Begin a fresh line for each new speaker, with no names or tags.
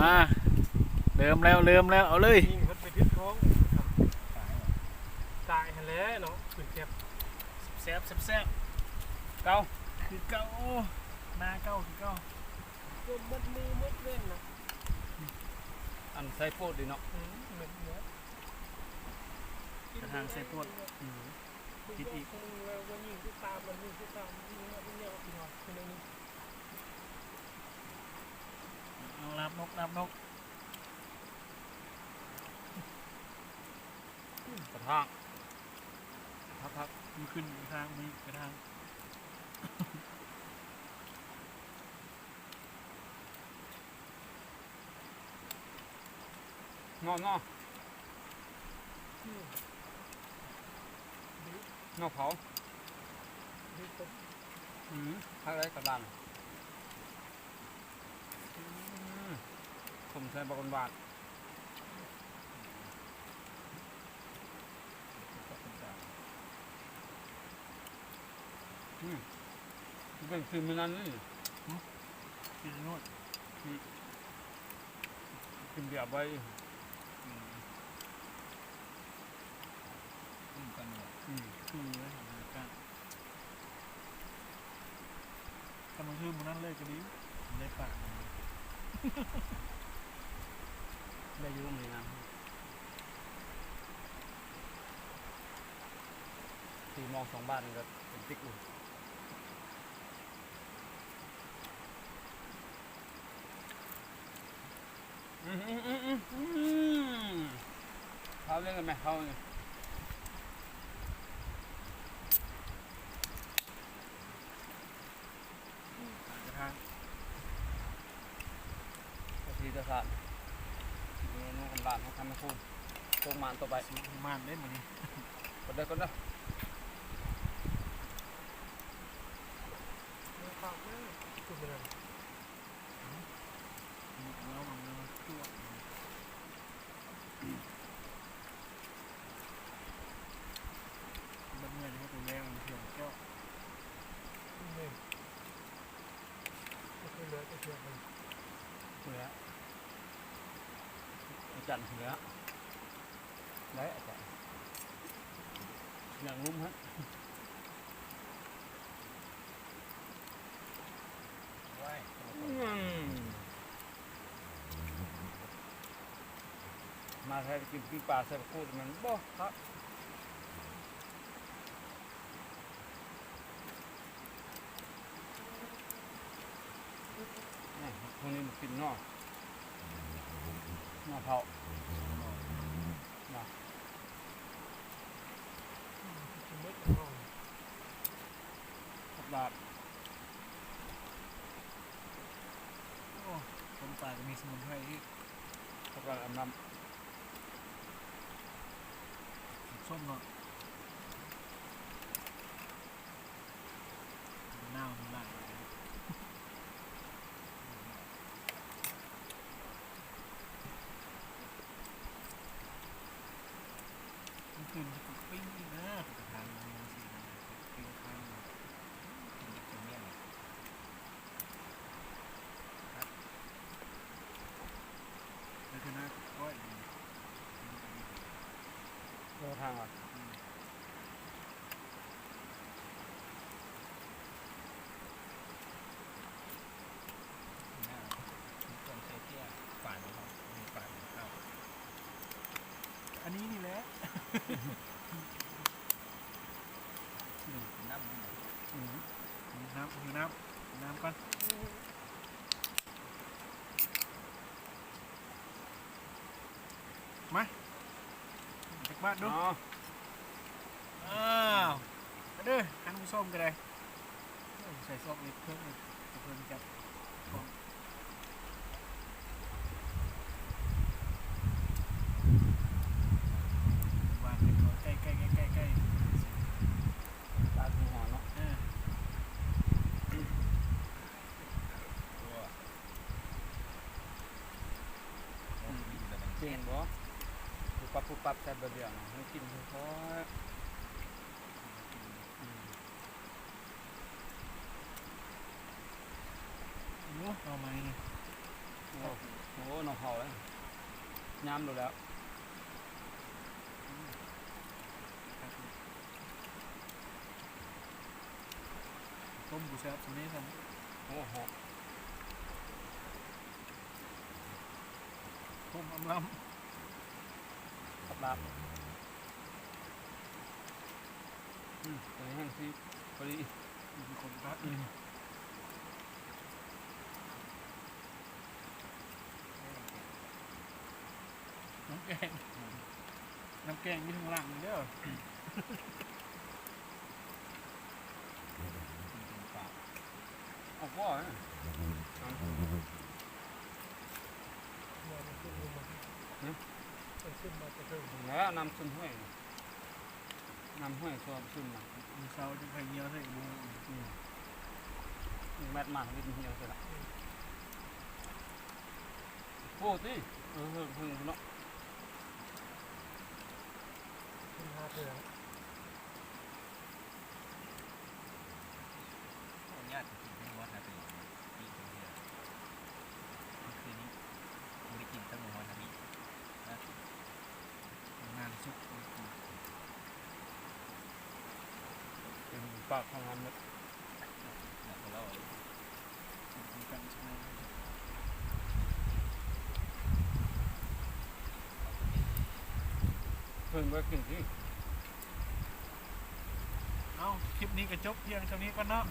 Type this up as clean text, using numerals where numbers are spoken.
มาเริ่มแล้วเอาเลย
ยิงมันไปทิศท้องตายแล้วเนาะขึ้นแคบ
แซ่บเก้าคือเก้าหน้าเก้าคือเก้า
ก็มัดมือมัดเล่นนะ
อันใส่โพดดีเนาะ
เหมือนเนี้ย
กระทางใส่ปวดคิดอีก
วันนี้ที่ตามมันนี่ที่ตามนี่เนี่ยพี่น้องคือในนี้
รับนก
กระทางพัก
มีขึ้นกระทางมีกระทาง
งองเผาพักได้กระลังผมใช้บางบาทเป็นคือมันนั่นนี่
กินโน่น
กินเบียร์ใบ
กันคือเลยกันถ้ามันคือมันนั่นเลยก็ดีได้ปาก
ได้ยุ่งเลยนะที่มองสองบ้านก็เป็นติ๊กอยู่เขาเล่นกันไหมเขาเนี่ย
กระทาง
ทีจะสั่นนู่นกันบ้านเขาทำมาพูดตรงมันต่อไป
มันเล่นมานี่
ก็ได้ก็ได้
ข้าวแม่คือเป็นอะไร
แล้วมันตัวบัดเมื่อจะให้ตัวแรงมันเพียงก็
นี่ก็คือเหลือก็เพียงเลย
เหลือจันเหลือđấy ạ nhà ngum hết mà thay cái bà sẽ cô mình bó hết này không nên kinh nó phaoบาท
คนป่าจะมีสมุนไพรที่
ประกอบน้ำ
ส้มเนาะน่าวมันละมันขึ้นจะปิ้งอีกนะทางมันสิปิ้งข้างคือหน้าก้อย
โลทางอ่ะ
อันนี้นี่แหละ
น้ำ
ก่อนมาจากบ้านดูอ้าวมาเด้ออันผู้ส้มกันเลยใส่ซอกนิดเพิ่มจับบ้านใกล้
ตาดูหัวเนาะเจนบ่ปุ๊บปั๊บแต่เดียวให้กินเพราะ
เอาไหมเนี่ย
โอ้ น้องเขาเลยยามดูแล้ว
ต้มบุษบสมัยนั้น
โอ้โห
ต้มอำล
ขับดาบตัวนี้แห้งซีพอดี
ำมีคนรักน้ำแกงน้ำแกงมีทั้งหลังเด้อ
ออกว่าเนี่ย
เนี่ยมันขึ้นมามันขึ้นมาจะเพิ่ม
แล้วนำซุ่มห้วยนำห้วยส่วนซุ่มนะ
มีเสาจะไปเงี้ยวใส่บุ้ง
แมทมาวิทย์เหี่ยวเสร็จละโอ้ตีพึ่งเนาะ
ขึ้น5เดือน
ญาติกินไม่วัดนะเป็นปีเดียวคืนนี้ไม่ได้กินตั้งวันนะพี่นะ
งานสุก
เป็นปากทำงานหมด
หนักกว่าเรา
กันใช่ไหม
เพิ่งไปกินที่
เอ้าคลิปนี้ก็จบเพียงเท่านี้ก่อนเนาะ